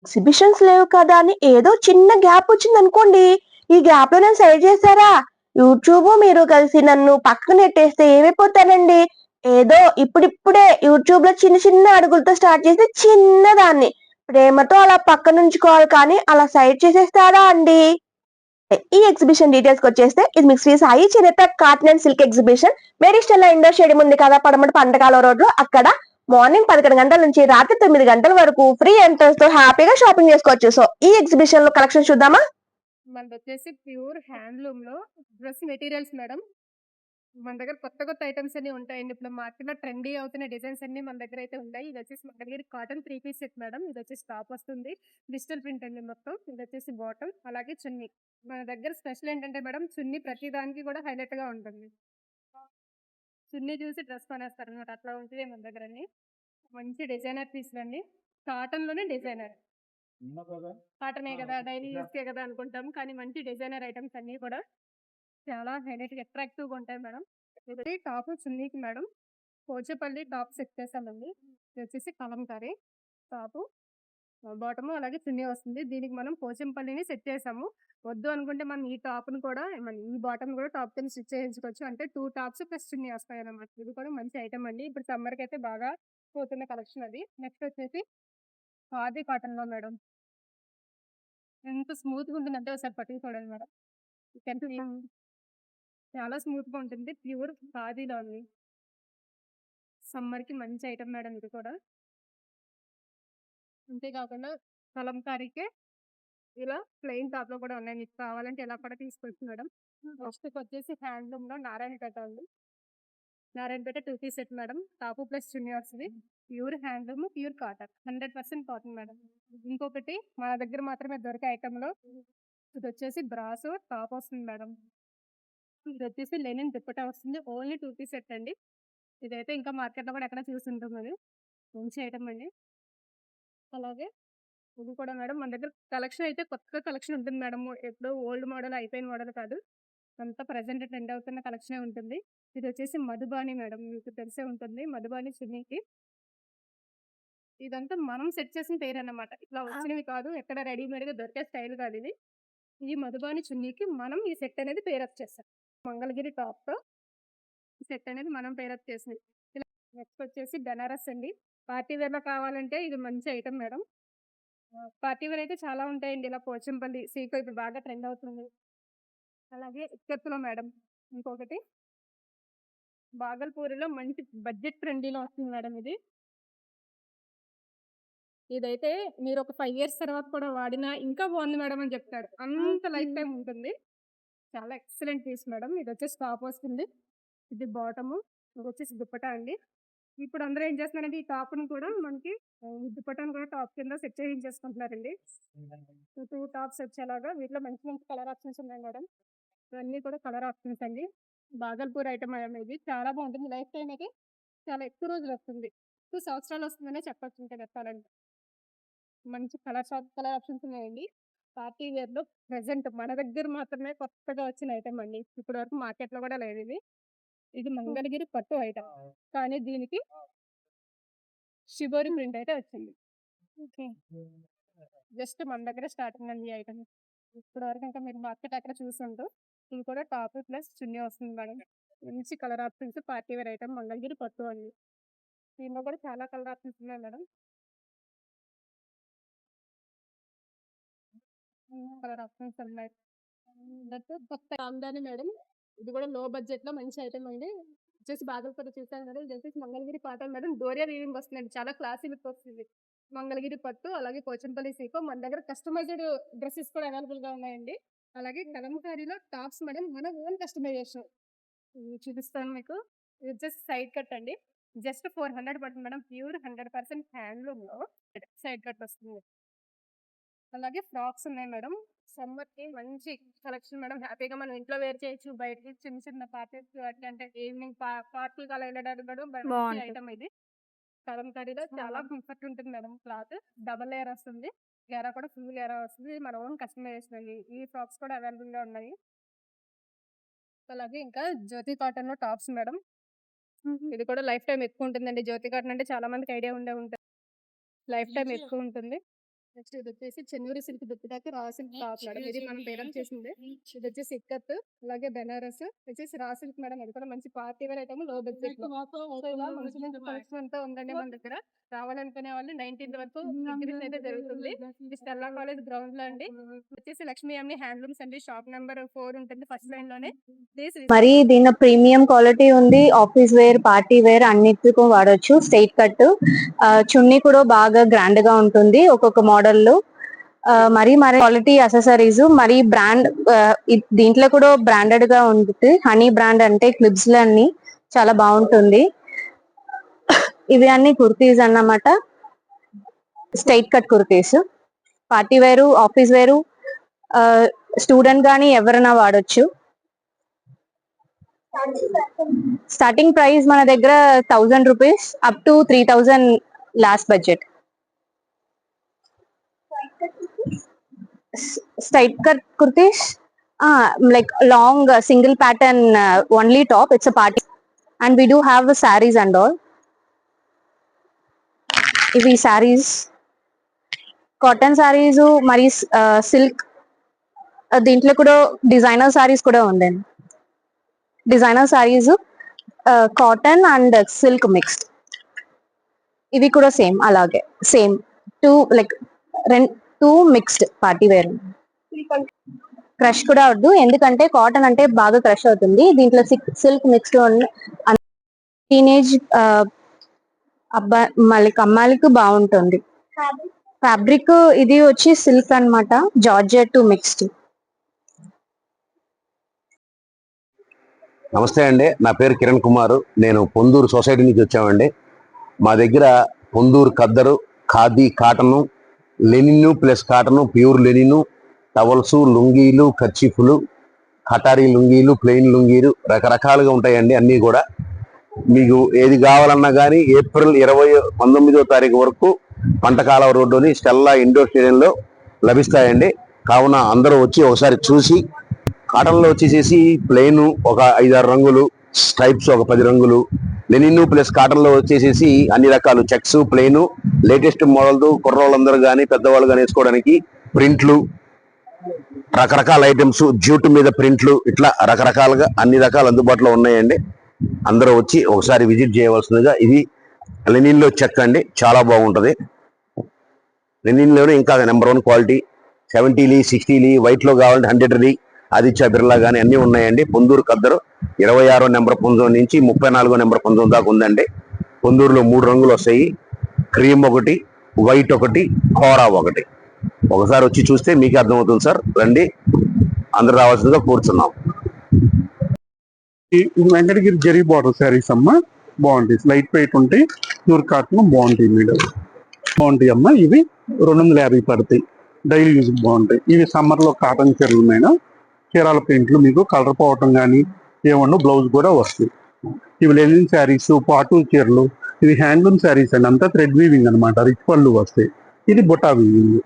Exhibitions లేవు కదా అని ఏదో చిన్న గ్యాప్ వచ్చిందనుకోండి. ఈ గ్యాప్‌లో నన్ను సైడ్ చేసారా? యూట్యూబు మీరు కలిసి నన్ను పక్కకు నెట్టేస్తే ఏమైపోతానండి? ఏదో ఇప్పుడిప్పుడే యూట్యూబ్‌లో చిన్న చిన్న అడుగులతో స్టార్ట్ చేసి చిన్నదాన్ని. ప్రేమతో అలా పక్కనుంచుకోవాలి కానీ అలా సైడ్ చేసేస్తారా అండి? ఈ ఎగ్జిబిషన్ డీటెయిల్స్‌కొచ్చేస్తే ఇది మీకు శ్రీ సాయి చేనేత cotton and silk exhibition. Mary Stella indoor stadium ఉంది కదా! పడమటి పంటకాల రోడ్‌లో అక్కడ మార్నింగ్ 11 గంటల నుంచి రాత్రి 9 గంటల వరకు ఫ్రీ ఎంట్రన్స్‌తో హ్యాపీగా షాపింగ్ చేసుకోవచ్చు. సో, ఈ ఎగ్జిబిషన్‌లో కలెక్షన్ చూద్దామా? మనదొచ్చేసి ప్యూర్ హ్యాండ్లూమ్‌లో డ్రెస్ మెటీరియల్స్ మేడం. మన దగ్గర కొత్త కొత్త ఐటెమ్స్ అన్నీ ఉంటాయండి. ఇప్పుడు మార్కెట్‌లో ట్రెండీ అవుతున్న డిజైన్స్ అన్నీ మన దగ్గరైతే ఉన్నాయి. ఇదొచ్చేసి Mangalagiri cotton 3 piece set madam. ఇదొచ్చేసి టాప్ వస్తుంది. డిజిటల్ ప్రింట్ అండి మొత్తం. ఇదొచ్చేసి బాటమ్ అలాగే చున్నీ. మన దగ్గర స్పెషల్ ఏంటంటే మేడం చున్నీ ప్రతి దానికి కూడా హైలైట్‌గా ఉంటుంది. చున్నీ చూసి డ్రెస్ కొనేస్తారనమాట. అట్లా ఉంటది మన దగ్గరన్నీ. మంచి డిజైనర్ పీస్‌లండి. కాటన్‌లోనే డిజైనర్. కాటనే కదా! డైలీ యూజ్‌కే కదా అనుకుంటాం. కానీ మంచి డిజైనర్ ఐటెమ్స్ అన్నీ కూడా చాలా హైలైట్‌గా అట్రాక్టివ్‌గా ఉంటాయి మేడం. ఇది టాపు చున్నీకి మేడం పోచపల్లి టాప్ సెట్ చేసామండి. ఇదొచ్చేసి కలంకారీ టాపు బాటము అలాగే చున్నీ వస్తుంది. దీనికి మనం పోచంపల్లిని సెట్ చేసాము. వద్దు అనుకుంటే మనం ఈ టాప్‌ని కూడా ఈ బాటమ్ కూడా టాప్ కింద స్టిచ్ చేయించుకోవచ్చు. అంటే 2 టాప్స్ ప్లస్ చున్నీ వస్తాయన్నమాట. ఇది కూడా మంచి ఐటెమ్ అండి. ఇప్పుడు సమ్మర్‌కైతే బాగా పోతున్న కలెక్షన్ అది. నెక్స్ట్ వచ్చేసి ఖాదీ కాటన్‌లో మేడం. ఎంత స్మూత్‌గా ఉంటుందంటే ఒకసారి పట్టుకు చూడండి మేడం. యూ కెన్ ఫీల్ చాలా స్మూత్‌గా ఉంటుంది. ప్యూర్ ఖాదీలోని. సమ్మర్‌కి మంచి ఐటెమ్ మేడం ఇది కూడా. అంతే కాకుండా కలంకారీకే ఇలా ప్లెయిన్ టాప్‌లో కూడా ఉన్నాయి. మీకు కావాలంటే ఇలా కూడా తీసుకోవచ్చు మేడం. నెక్స్ట్‌కొచ్చేసి హ్యాండ్లూమ్‌లో నారాయణపేట ఉంది. Narayanpet 2 piece set madam. Top plus చున్నీ వస్తది. Pure handloom, pure cotton. 100% cotton madam. ఇంకొకటి మన దగ్గర మాత్రమే దొరికే ఐటెమ్‌లో ఇదొచ్చేసి బ్రాసో టాప్ వస్తుంది మేడం. ఇదొచ్చేసి లెనిన్ దుప్పట్టా వస్తుంది. ఓన్లీ 2 పీస్ సెట్ అండి. ఇదైతే ఇంకా మార్కెట్‌లో కూడా ఎక్కడ చూసుండమది. మంచి ఐటెమ్ అండి. అలాగే ఇది కూడా మేడం మన దగ్గర కలెక్షన్ అయితే కొత్త కలెక్షన్ ఉంటుంది మేడం. ఎప్పుడో ఓల్డ్ మోడల్ అయిపోయిన మోడల్ కాదు. అంతా ప్రెజెంట్ ట్రెండ్ అవుతున్న కలెక్షనే ఉంటుంది. ఇదొచ్చేసి మధుబాని మేడం. మీకు తెలిసే ఉంటుంది. మధుబాని చున్నీకి ఇదంతా మనం సెట్ చేసిన పేరన్నమాట. ఇట్లా వచ్చినవి కాదు. ఎక్కడ రెడీమేడ్‌గా దొరికే స్టైల్ కాదిది. ఈ మధుబాని చున్నీకి మనం ఈ సెట్ అనేది పేరప్ చేసాం. మంగళగిరి టాప్‌తో ఈ సెట్ అనేది మనం పేరప్ చేసింది. ఇలా నెక్స్ట్ వచ్చేసి బెనారస్ అండి. పార్టీ వేర్‌లో కావాలంటే ఇది మంచి ఐటెమ్ మేడం. పార్టీ వేర్ అయితే చాలా ఉంటాయండి. ఇలా పోచంపల్లి, సీకో ఇప్పుడు బాగా ట్రెండ్ అవుతుంది. అలాగే ఇక్కత్తులో మేడం ఇంకొకటి బాగల్పూరిలో మంచి బడ్జెట్ ఫ్రెండ్లీలో వస్తుంది మేడం ఇది. ఇదైతే మీరు ఒక 5 ఇయర్స్ తర్వాత కూడా వాడినా ఇంకా బాగుంది మేడం అని చెప్తారు. అంత లైఫ్ టైమ్ ఉంటుంది. చాలా ఎక్సలెంట్ పీస్ మేడం. ఇదొచ్చేసి టాప్ వస్తుంది. ఇది బాటము. ఇదొచ్చేసి దుప్పటా అండి. ఇప్పుడు అందరూ ఏం చేస్తున్నారంటే ఈ టాప్‌ని కూడా మనకి ఈ దుప్పటాని కూడా టాప్ కింద సెట్ చేయించేసుకుంటున్నారండి. 2 టాప్స్ వచ్చేలాగా వీటిలో మంచి మంచి కలర్ ఆప్షన్స్ ఉన్నాయి మేడం. ఇవన్నీ కూడా కలర్ ఆప్షన్స్ అండి. బాగల్పూర్ ఐటెమ్ ఇది చాలా బాగుంటుంది. లైఫ్ టైమ్ అయితే చాలా ఎక్కువ రోజులు వస్తుంది. 2 సంవత్సరాలు వస్తుందనే చెప్పొచ్చు ఇంకా చెప్పాలంటే. మంచి కలర్ ఆప్షన్స్ ఉన్నాయండి. పార్టీ వేర్‌లో ప్రెజెంట్ మన దగ్గర మాత్రమే కొత్తగా వచ్చిన ఐటెమ్ అండి. ఇప్పటి వరకు మార్కెట్‌లో కూడా లేదిది. ఇది మంగళగిరి పట్టు ఐటెమ్. కానీ దీనికి షిబోరి ప్రింట్ అయితే వచ్చింది. ఓకే. జస్ట్ మన దగ్గర స్టార్టింగ్ అండి ఈ ఐటెమ్. ఇప్పటి వరకు ఇంకా మీరు మార్కెట్ ఎక్కడ చూసుండరు. ఇది కూడా టాప్ ప్లస్ చున్నీ వస్తుంది మేడం. మంచి colour options party wear item Mangalagiri పట్టు అండి. దీనిలో కూడా చాలా కలర్ ఆప్షన్స్ ఉన్నాయి మేడం. కలర్ ఆప్షన్స్ ఉన్నాయి. దట్ కొత్త రామదాని మేడం. ఇది కూడా లో బడ్జెట్‌లో మంచి ఐటెమ్ అండి. వచ్చేసి బాగల్పూర్ చూసాను కదా! ఇది వచ్చేసి Mangalagiri cotton madam. Doria weaving వస్తుందండి. చాలా క్లాసీ లుక్ వస్తుంది. మంగళగిరి పట్టు అలాగే పోచంపల్లి సీకో మన దగ్గర కస్టమైజ్డ్ డ్రెసెస్ కూడా అవైలబుల్‌గా ఉన్నాయండి. అలాగే కలంకారీలో టాప్స్ మేడం మన ఓన్ కస్టమైజేషన్. చూపిస్తాను మీకు. ఇది వచ్చేసి సైడ్ కట్ అండి. జస్ట్ 400 పడుతుంది మేడం. ప్యూర్ 100% హ్యాండ్లూమ్‌లో సైడ్ కట్ వస్తుంది. అలాగే ఫ్రాక్స్ ఉన్నాయి మేడం. సమ్మర్‌కి మంచి కలెక్షన్ మేడం. హ్యాపీగా మనం ఇంట్లో వేర్ చేయొచ్చు. బయటికి చిన్న చిన్న పార్టీస్‌కి అంటే ఈవినింగ్ పార్కులకి అలా వెళ్ళడానికి కూడా మంచి బావుంటది. ఐటెమ్ ఇది. కలంకారీలో చాలా కంఫర్ట్ ఉంటుంది మేడం క్లాత్. డబుల్ లేయర్ వస్తుంది. గేరా కూడా ఫుల్ గేరా వస్తుంది. మన ఓన్ కస్టమైజేషన్ అండి. ఈ ఫ్రాక్స్ కూడా అవైలబుల్‌గా ఉన్నాయి. అలాగే ఇంకా జ్యోతి కాటన్‌లో టాప్స్ మేడం. ఇది కూడా లైఫ్ టైమ్ ఎక్కువ ఉంటుందండి. జ్యోతి కాటన్ అంటే చాలా మందికి ఐడియా ఉండే ఉంటది. లైఫ్ టైమ్ ఎక్కువ ఉంటుంది. నెక్స్ట్ ఇది వచ్చేసి Chennuri silk దుప్పటాకి raw silk top madam. ఇది మనం పేరప్ చేసింది. ఇది వచ్చేసి ఇక్కత్, అలాగే బెనారస్ వచ్చేసి రా సిల్క్ మేడం. అది కూడా మంచి పార్టీ వేర్ ఐటమ్ లో బడ్జెట్ లో. సో ఇలా మంచి మంచి కలెక్షన్ అంతా ఉందండి మన దగ్గర. రావాలనుకునే వాళ్ళు 19th వరకు ఎగ్జిబిషన్ అయితే జరుగుతుంది. ఇది స్టెల్లా కాలేజ్ గ్రౌండ్ లో అండి. వచ్చేసి లక్ష్మీ అమ్ని హ్యాండ్లూమ్స్ అండి. షాప్ నెంబర్ 4 ఉంటుంది ఫస్ట్ లైన్ లోనే. మరి దీని ప్రీమియం క్వాలిటీ ఉంది. ఆఫీస్ వేర్, పార్టీ వేర్ అన్నిటికీ వాడొచ్చు. స్ట్రైట్ కట్, చున్నీ కూడా బాగా గ్రాండ్ గా ఉంటుంది ఒక్కొక్క మోడల్ లో. మరి క్వాలిటీ అసెసరీస్ మరి బ్రాండ్, దీంట్లో కూడా బ్రాండెడ్ గా ఉంటుంది. హనీ బ్రాండ్ అంటే క్లిప్స్ లో అన్ని చాలా బాగుంటుంది. ఇవి అన్ని కుర్తీస్ అన్నమాట. స్ట్రైట్ కట్ కుర్తీస్, పార్టీ వేరు, ఆఫీస్ వేరు, స్టూడెంట్ గానీ ఎవరైనా వాడొచ్చు. స్టార్టింగ్ ప్రైస్ మన దగ్గర 1000 rupees up to 3000 last budget. Straight cut kurtis, like long single pattern, only top, it's a party, and we do have the sarees and all. ఇవి sarees, cotton sarees మరి silk, దీంట్లో కూడా designer sarees కూడా ఉందండి. Designer sarees, cotton and silk mixed. ఇవి కూడా same అలాగే same two, like two mixed party wear. Crush కూడా వద్దు, ఎందుకంటే కాటన్ అంటే బాగా క్రష్ అవుతుంది. దీంట్లో సిల్క్ మిక్స్డ్ టీనేజ్ అమ్మాయిలకు బాగుంటుంది. ఫ్యాబ్రిక్ ఇది వచ్చి సిల్క్ అన్నమాట, జార్జెట్ మిక్స్డ్. నమస్తే అండి, నా పేరు కిరణ్ కుమార్. నేను పొందూరు సొసైటీ నుంచి వచ్చామండి. మా దగ్గర పొందూరు ఖద్దరు, khadi cotton, linen plus cotton, pure linen, towels, లుంగీలు, కర్చీఫ్లు, కటారీ లుంగీలు, ప్లెయిన్ లుంగీలు రకరకాలుగా ఉంటాయండి. అన్నీ కూడా మీకు ఏది కావాలన్నా కానీ ఏప్రిల్ 19వ తారీఖు వరకు పంటకాలం రోడ్డుని స్టెల్లా ఇండోర్ స్టేడియంలో లభిస్తాయండి. కావున అందరూ వచ్చి ఒకసారి చూసి, కాటన్లో వచ్చేసేసి ప్లెయిన్ ఒక 5-6 రంగులు, స్ట్రైప్స్ ఒక 10 రంగులు, లెనిన్ ప్లస్ కాటన్లో వచ్చేసేసి అన్ని రకాలు చెక్స్, ప్లెయిన్, లేటెస్ట్ మోడల్, కుర్రోళ్ళందరూ కానీ పెద్దవాళ్ళు కానీ వేసుకోవడానికి ప్రింట్లు, రకరకాల ఐటమ్స్, జ్యూట్ మీద ప్రింట్లు, ఇట్లా రకరకాలుగా అన్ని రకాలు అందుబాటులో ఉన్నాయండి. అందరూ వచ్చి ఒకసారి విజిట్ చేయవలసిందిగా. ఇది లెనిన్లో చెక్ అండి, చాలా బాగుంటుంది. లెనిన్లోనే ఇంకా నెంబర్ 1 క్వాలిటీ 70లి, 60లి, వైట్లో కావాలంటే 100లి, ఆదిత్య బిర్లా కానీ అన్నీ ఉన్నాయండి. పొందూరు ఖద్దరు 26వ నెంబర్ పుంజం నుంచి 34వ నెంబర్ పుంజం దాకా ఉందండి. పొందూరులో 3 రంగులు వస్తాయి, క్రీమ్ ఒకటి, వైట్ ఒకటి, కోరా ఒకటి. ఒకసారి వచ్చి చూస్తే మీకు అర్థమవుతుంది సార్. రండి, అందరు రావాల్సిందిగా కూర్చున్నాం. ఇది వెంకటగిరి జరీ బార్డర్ శారీస్ అమ్మ, బాగుంటాయి. లైట్ వెయిట్ ఉంటాయి, ప్యూర్ కాటన్ బాగుంటాయి మేడం, బాగుంటాయి అమ్మ. ఇవి 250 పడతాయి, డైలీ యూజ్ బాగుంటాయి. ఇవి సమ్మర్ లో కాటన్ చీరలు మేడం. చీరాల ప్రింట్లు మీకు కలర్ పోవటం కానీ ఏమన్నా బ్లౌజ్ కూడా వస్తాయి. ఇవి లెనిన్ శారీస్, పాటు చీరలు. ఇవి హ్యాండ్లూమ్ శారీస్ అండి, అంతా థ్రెడ్ వీవింగ్ అనమాట, రిచ్ పళ్ళు వస్తాయి. ఇది బుటా వీవింగ్.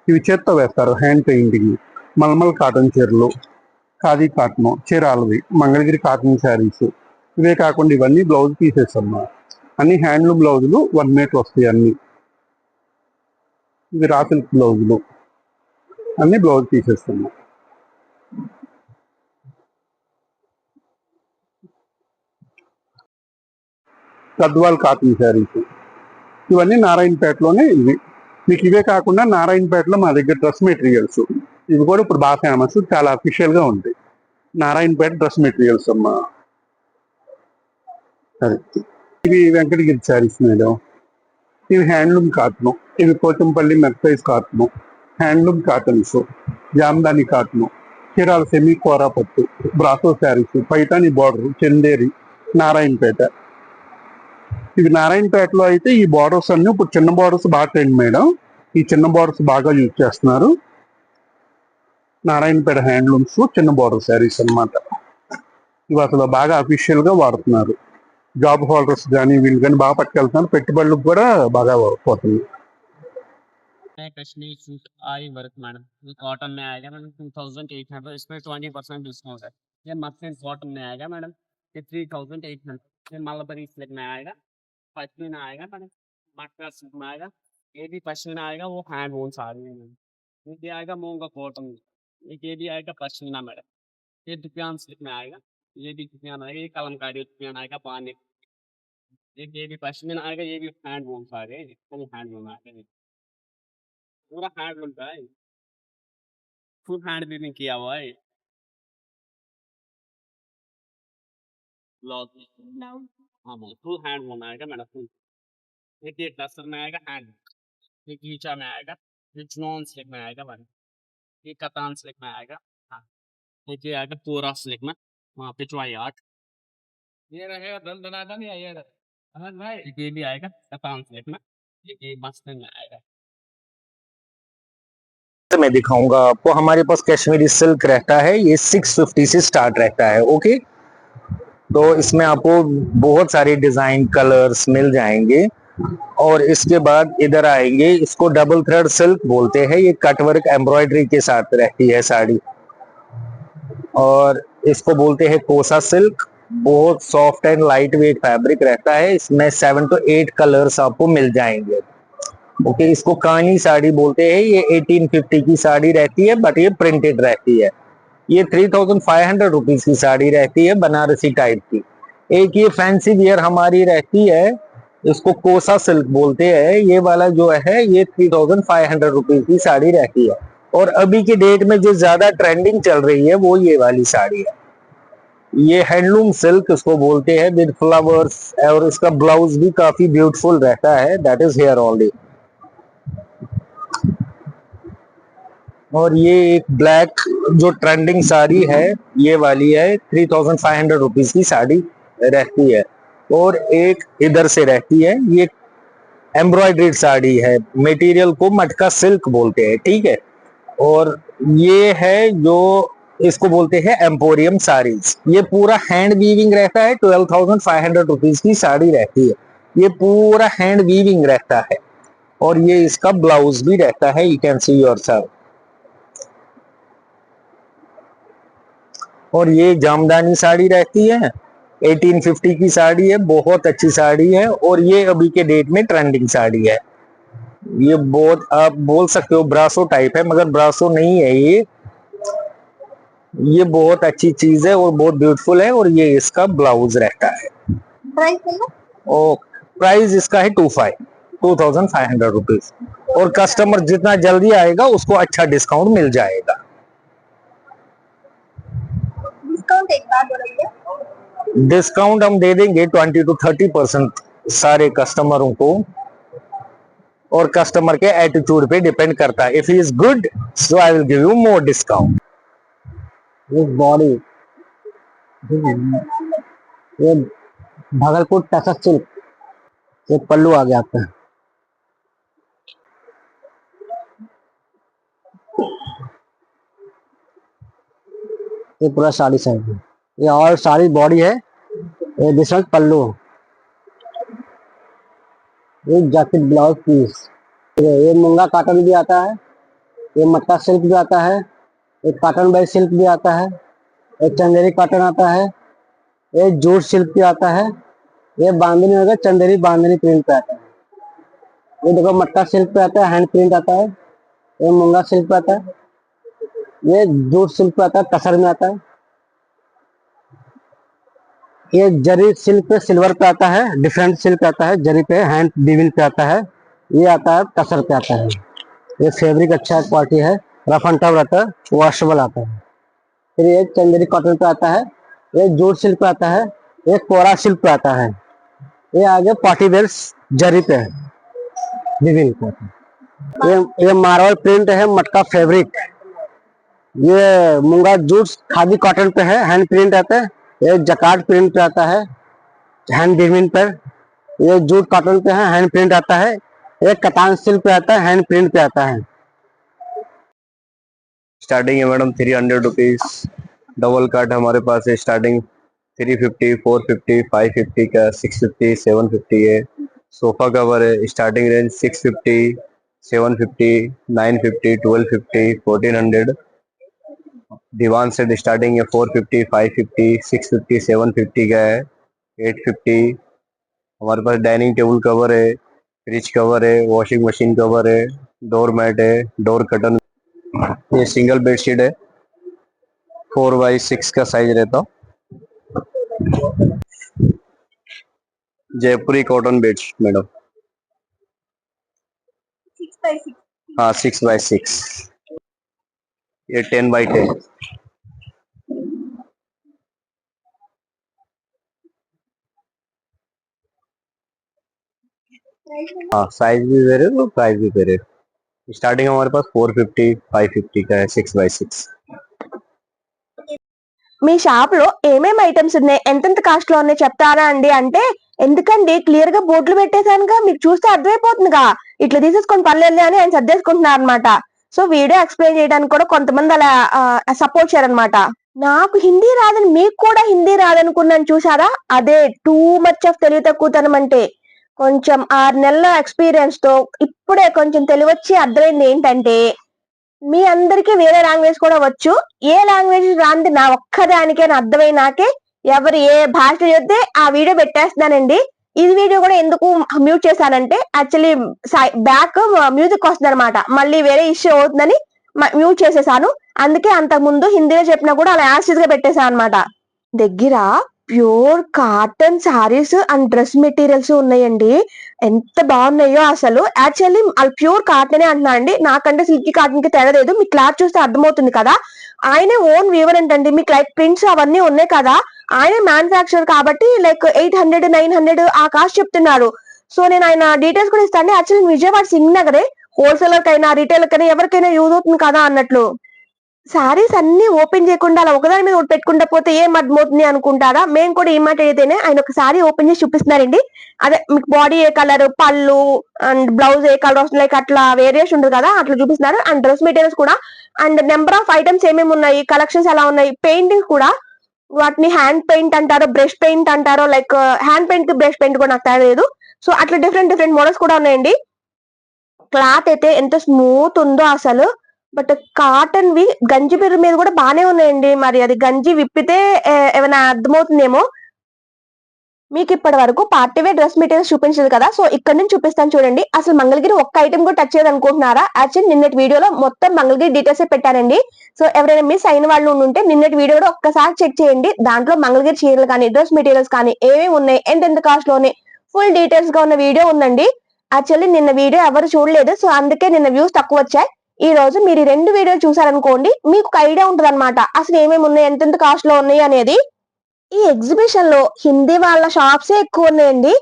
ఇవి చేత్తో వేస్తారు, హ్యాండ్ పెయింటింగ్. మల్మల్ కాటన్ చీరలు, ఖాదీ కాటన్, చీరాలవి, మంగళగిరి కాటన్ శారీస్. ఇవే కాకుండా ఇవన్నీ బ్లౌజ్ పీసెస్ అమ్మా, అన్ని హ్యాండ్లూమ్ బ్లౌజులు 1 మీటర్ వస్తాయి అన్ని. ఇవి రా సిల్క్ బ్లౌజులు, అన్ని బ్లౌజ్ పీసెస్ అమ్మా. గద్వాల్ కాటన్ శారీస్, ఇవన్నీ నారాయణపేటలోనే. ఇవి మీకు ఇవే కాకుండా నారాయణపేటలో మా దగ్గర డ్రెస్ మెటీరియల్స్, ఇవి కూడా ఇప్పుడు బాగా ఫేమస్, చాలా అఫీషియల్ గా ఉంటాయి. నారాయణపేట డ్రెస్ మెటీరియల్స్ అమ్మా. సరే, ఇవి వెంకటగిరి శారీస్ మేడం. ఇవి హ్యాండ్లూమ్ కాటన్, ఇవి Pochampally mercerised cotton, handloom cottons, Jamdani cotton, Chirala semi kora పట్టు, brasso sarees, Paithani border, Chanderi, Narayanpet. ఇవి నారాయణపేటలో అయితే ఈ బార్డర్స్ అన్ని ఇప్పుడు చిన్న బార్డర్స్ బాగా ట్రెండ్ మేడం. ఈ చిన్న బార్డర్స్ బాగా యూజ్ చేస్తున్నారు. నారాయణపేట హ్యాండ్లూమ్స్ చిన్న బార్డర్ శారీస్ అన్నమాట. ఇవి అసలు బాగా అఫీషియల్ గా వాడుతున్నారు. జాబ్ హోల్డర్స్ కానీ వీళ్ళు కానీ బాగా పట్టుకెళ్తున్నారు, పెట్టుబడులకు కూడా బాగా పోతుంది. Kashmir suit I work madam, ये कॉटन में आएगा मैडम 2800, इसमें 20% डिस्काउंट है। ये मसलिन कॉटन में आएगा मैडम, ये 3800। ये मलबरी सिल्क में आएगा, पश्मीना आएगा मैडम, मटका सिल्क में आएगा, ये भी पश्मीना आएगा, वो हैंड वून साड़ी है मैडम। ये भी आएगा मूंगा कॉटन, एक ये भी आएगा पश्मीना मैडम। ये दुपियान सिल्क में आएगा, ये भी दुपियान आएगा, ये कलमकारी दुपियान आएगा पानी। ये भी पश्मीना आएगा, ये भी हैंड वून साड़ी है, फुल हैंड वून आएगा ये। पूरा हैंड वून का है, फुल हैंड वीविंग किया हुआ है ब्लाउज। हाँ मैडम, फुल हैंड वून आएगा मैडम, फुल। एक ये टसर में आएगा हैंड, ये गीचा में आएगा, ये चुनौन सिल्क में आएगा मैडम, ये कतान सिल्क में आएगा। हाँ, एक ये आएगा पूरा सिल्क में, वहाँ पे चुआई आर्ट। ये रहेगा दल दनादन नहीं ये अहमद भाई, ये भी आएगा कतान सिल्क में, ये मस्त में आएगा। मैं दिखाऊंगा आपको। हमारे पास कश्मीरी सिल्क रहता है, ये 650 से स्टार्ट रहता है। ओके, तो इसमें आपको बहुत सारे डिजाइन कलर्स मिल जाएंगे। और इसके बाद इधर आएंगे, इसको डबल थ्रेड सिल्क बोलते हैं, ये कटवर्क एम्ब्रॉयडरी के साथ रहती है साड़ी। और इसको बोलते हैं कोसा सिल्क, बहुत soft and light weight fabric रहता है। इसमें 7 to 8 कलर्स आपको मिल जाएंगे। ओके, इसको कानी साड़ी बोलते हैं। ये 1850 की साड़ी रहती है, बट ये प्रिंटेड रहती है। ये 3500 रुपीज की साड़ी रहती है, बनारसी टाइप की। एक ये फैंसी वियर हमारी रहती है, इसको कोसा सिल्क बोलते हैं। ये वाला जो है ये 3500 रुपीज की साड़ी रहती है। और अभी के डेट में जो ज्यादा ट्रेंडिंग चल रही है वो ये वाली साड़ी है। ये हैंडलूम सिल्क इसको बोलते हैं, विद फ्लावर्स। और इसका ब्लाउज भी काफी ब्यूटीफुल रहता है, दैट इज हेयर ओनली। और ये एक ब्लैक जो ट्रेंडिंग साड़ी है, ये वाली है, 3500 रुपीज की साड़ी रहती है। और एक इधर से रहती है, ये एम्ब्रॉयडर्ड साड़ी है, मटेरियल को मटका सिल्क बोलते हैं, ठीक है। और ये है जो इसको बोलते हैं एम्पोरियम साड़ीज। ये पूरा हैंड वीविंग रहता है, 12,500 रुपीज की साड़ी रहती है। ये पूरा हैंड वीविंग रहता है। और ये इसका ब्लाउज भी रहता है, यू कैन सी योरसेल्फ। और ये जामदानी साड़ी रहती है, 1850 की साड़ी है, बहुत अच्छी साड़ी है। और ये अभी के डेट में ट्रेंडिंग साड़ी है। ये बहुत, आप बोल सकते हो ब्रासो टाइप है, मगर ब्रासो नहीं है ये बहुत अच्छी चीज है और बहुत ब्यूटीफुल है। और ये इसका ब्लाउज रहता है। और प्राइस इसका है 2500 रुपीज। और कस्टमर जितना जल्दी आएगा उसको अच्छा डिस्काउंट मिल जाएगा। डिस्काउंट हम दे देंगे 20 to 30% सारे कस्टमरों को। और कस्टमर के एटीट्यूड पे डिपेंड करता है। If he is good, so I will give you more discount. ये बॉडी, ये भागलपुर टसर सिल्क, ये पल्लू आ गया आपका। ये पूरा साड़ी साइड है, ये और साड़ी बॉडी है, ये डिफरेंट पल्लू, ये जैकेट ब्लाउज पीस। ये मूंगा कॉटन भी आता है, ये मटका सिल्क भी आता है, एक कॉटन बाई सिल्क भी आता है, एक चंदेरी कॉटन आता है, एक जूट सिल्क भी आता है, ये बांधनी होगा चंदेरी बांधनी प्रिंट पे आता है। ये देखो मटका सिल्क पे आता है, हैंड प्रिंट आता है। ये मूंगा सिल्क पे आता है, ये जूट सिल्क पे आता है, टसर में आता है। ये जरी सिल्क पे सिल्वर पे आता है, डिफरेंट सिल्क आता है, जरी पे हैंड वीविंग पे आता है। ये आता है टसर पे आता है। ये फैब्रिक अच्छा क्वालिटी है, रफ एंड टफ रहता है, वॉशेबल आता है। फिर ये चंदेरी कॉटन पे आता है, ये जूट सिल्क पे आता है, ये कोरा सिल्क पे आता है। ये आगे पार्टी वेयर जरी पे है, वीविंग पे आता है। ये मार्बल प्रिंट है, मटका फैब्रिक। ये मूंगा जूट खादी कॉटन पे है, हैंड प्रिंट आता है। ये जकार्ड प्रिंट पे आता है, हैंड वीविंग पर। ये जूट कॉटन पे है, हैंड प्रिंट आता है। ये कतान सिल्क पे आता है, हैंड प्रिंट पे आता है। स्टार्टिंग है मैडम 300 रुपीज। डबल काट हमारे पास है स्टार्टिंग 350, 450, 550 का, 650, 750 है। सोफा कवर है स्टार्टिंग रेंज 650, 750, 950, 1250, 1400। दीवान सेट स्टार्टिंग है 450, 550, 650, 750 का है, 850। हमारे पास डाइनिंग टेबल कवर है फ्रिज कवर है, वॉशिंग मशीन कवर है, डोर मैट है, डोर कर्टन। ये सिंगल बेडशीट है, 4x6 का साइज रहता। जयपुरी कॉटन बेडशीट मैडम। हाँ 6x6। ये 10x10। हाँ साइज भी वेरे तो प्राइस भी वेरे। स्टार्टिंग हमारे पास 450 550 का है 6x6। మీ షాప్ లో ఏమేమి ఐటమ్స్ ఉన్నాయి, ఎంతెంత కాస్ట్ లో ఉన్నాయి చెప్తారా అండి అంటే, ఎందుకండి క్లియర్ గా బోర్డులు పెట్టేశానుగా, మీకు చూస్తే అర్థమైపోతుందిగా, ఇట్లా తీసేసుకొని పర్లేదు అని ఆయన సర్దేసుకుంటున్నారు అనమాట. సో వీడియో ఎక్స్ప్లెయిన్ చేయడానికి కూడా కొంతమంది అలా సపోర్ట్ చేయారనమాట. నాకు హిందీ రాదని, మీకు కూడా హిందీ రాదనుకున్నాను చూసారా, అదే టూ మచ్ ఆఫ్ తెలివి తక్కువతనం అంటే. కొంచెం 6 నెలల ఎక్స్పీరియన్స్ తో ఇప్పుడే కొంచెం తెలివచ్చి అర్థమైంది ఏంటంటే, మీ అందరికీ వేరే లాంగ్వేజ్ కూడా వచ్చు, ఏ లాంగ్వేజ్ రాంది నా ఒక్కదానికే అర్థమైనాకే ఎవరు ఏ భాష చెప్తే ఆ వీడియో పెట్టేస్తున్నానండి. ఈ వీడియో కూడా ఎందుకు మ్యూట్ చేశానంటే, యాక్చువల్లీ బ్యాక్ మ్యూజిక్ వస్తుంది అనమాట, మళ్ళీ వేరే ఇష్యూ అవుతుందని మ్యూట్ చేసేసాను. అందుకే అంతకు ముందు హిందీలో చెప్పినా కూడా అలా యాసిడ్ గా పెట్టేశాను అనమాట. దగ్గర pure cotton saris and dress materials ఉన్నాయండి, ఎంత బాగున్నాయో అసలు. యాక్చువల్లీ వాళ్ళు ప్యూర్ కాటన్ అంటున్నారండి, నాకంటే సిల్కీ కాటన్ కి తేడా లేదు, మీకు క్లాత్ చూస్తే అర్థమవుతుంది కదా. ఆయనే ఓన్ వీవర్ ఏంటండి, మీకు లైక్ ప్రింట్స్ అవన్నీ ఉన్నాయి కదా, ఆయనే మ్యానుఫ్యాక్చరర్ కాబట్టి లైక్ 800 900 ఆ కాస్ట్ చెప్తున్నారు. సో నేను ఆయన డీటెయిల్స్ కూడా ఇస్తాను. యాక్చువల్లీ విజయవాడ సింగ్ నగరే, హోల్సేలర్ కైనా రీటైలర్ కైనా ఎవరికైనా యూజ్ అవుతుంది కదా అన్నట్లు. సారీస్ అన్ని ఓపెన్ చేయకుండా అలా ఒకదాని మీద ఒకటి పెట్టుకుంటా పోతే ఏం అర్థమవుతుంది అనుకుంటారా, మేము కూడా ఈ మాట అయితేనే ఆయన ఒక సారీ ఓపెన్ చేసి చూపిస్తున్నారండి. అదే మీకు బాడీ ఏ కలర్, పళ్ళు అండ్ బ్లౌజ్ ఏ కలర్ వస్తుంది, లైక్ అట్లా వేరియేషన్ ఉంటుంది కదా, అట్లా చూపిస్తున్నారు. అండ్ డ్రెస్ మెటీరియల్స్ కూడా, అండ్ నెంబర్ ఆఫ్ ఐటమ్స్ ఏమేమి ఉన్నాయి, కలెక్షన్స్ ఎలా ఉన్నాయి, పెయింటింగ్ కూడా, వాటిని హ్యాండ్ పెయింట్ అంటారో బ్రష్ పెయింట్ అంటారో, లైక్ హ్యాండ్ పెయింట్ కి బ్రష్ పెయింట్ కూడా నాకు తెలియదు. సో అట్లా డిఫరెంట్ మోడల్స్ కూడా ఉన్నాయండి. క్లాత్ అయితే ఎంత స్మూత్ ఉందో అసలు. బట్ కాటన్ వి గంజి బిర్రు మీద కూడా బానే ఉన్నాయండి, మరి అది గంజి విప్పితే ఏమైనా అర్థమవుతుందేమో. మీకు ఇప్పటి వరకు పార్టీ వేర్ డ్రెస్ మెటీరియల్స్ చూపించదు కదా, సో ఇక్కడ నుంచి చూపిస్తాను చూడండి. అసలు మంగళగిరి ఒక్క ఐటమ్ కూడా టచ్ చేయదు అనుకుంటున్నారా? యాక్చువల్లీ నిన్నటి వీడియోలో మొత్తం మంగళగిరి డీటెయిల్స్ పెట్టానండి. సో ఎవరైనా మిస్ అయిన వాళ్ళు ఉంటే నిన్నటి వీడియో కూడా ఒక్కసారి చెక్ చేయండి. దాంట్లో మంగళగిరి చీరలు కానీ డ్రెస్ మెటీరియల్స్ కానీ ఏమేమి ఉన్నాయి, ఎంతెంత కాస్ట్ లో ఉన్నాయి, ఫుల్ డీటెయిల్స్ గా ఉన్న వీడియో ఉందండి. యాక్చువల్లీ నిన్న వీడియో ఎవరు చూడలేదు, సో అందుకే నిన్న వ్యూస్ తక్కువ వచ్చాయి. ఈ రోజు మీరు 2 వీడియోలు చూసారనుకోండి, మీకు ఒక ఐడియా ఉంటుంది అనమాట, అసలు ఏమేమి ఉన్నాయి, ఎంతెంత కాస్ట్ లో ఉన్నాయి అనేది. ఈ ఎగ్జిబిషన్ లో హిందీ వాళ్ళ షాప్సే ఎక్కువ ఉన్నాయండి.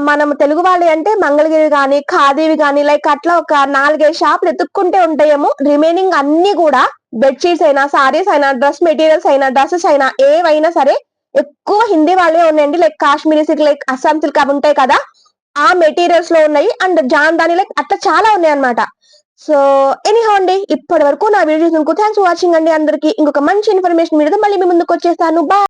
మనం తెలుగు వాళ్ళే అంటే మంగళగిరి గానీ ఖాదీవి గానీ లైక్ అట్లా ఒక 4-5 షాపులు ఎత్తుక్కుంటే ఉంటాయేమో. రిమైనింగ్ అన్ని కూడా బెడ్షీట్స్ అయినా, సారీస్ అయినా, డ్రెస్ మెటీరియల్స్ అయినా, డ్రెస్సెస్ అయినా, ఏవైనా సరే ఎక్కువ హిందీ వాళ్ళే ఉన్నాయండి. Like Kashmiri silk, like Assam silk అవి ఉంటాయి కదా, ఆ మెటీరియల్స్ లో ఉన్నాయి. అండ్ జాందాని లైక్ అట్లా చాలా ఉన్నాయి అనమాట. సో ఎనీహౌ అండి, ఇప్పటి వరకు నా వీడియో చూసినందుకు థ్యాంక్స్ ఫర్ వాచింగ్ అండి అందరికి. ఇంకొక మంచి ఇన్ఫర్మేషన్ వీడియోతో మళ్ళీ మీ ముందుకు వచ్చేస్తాను. బాయ్.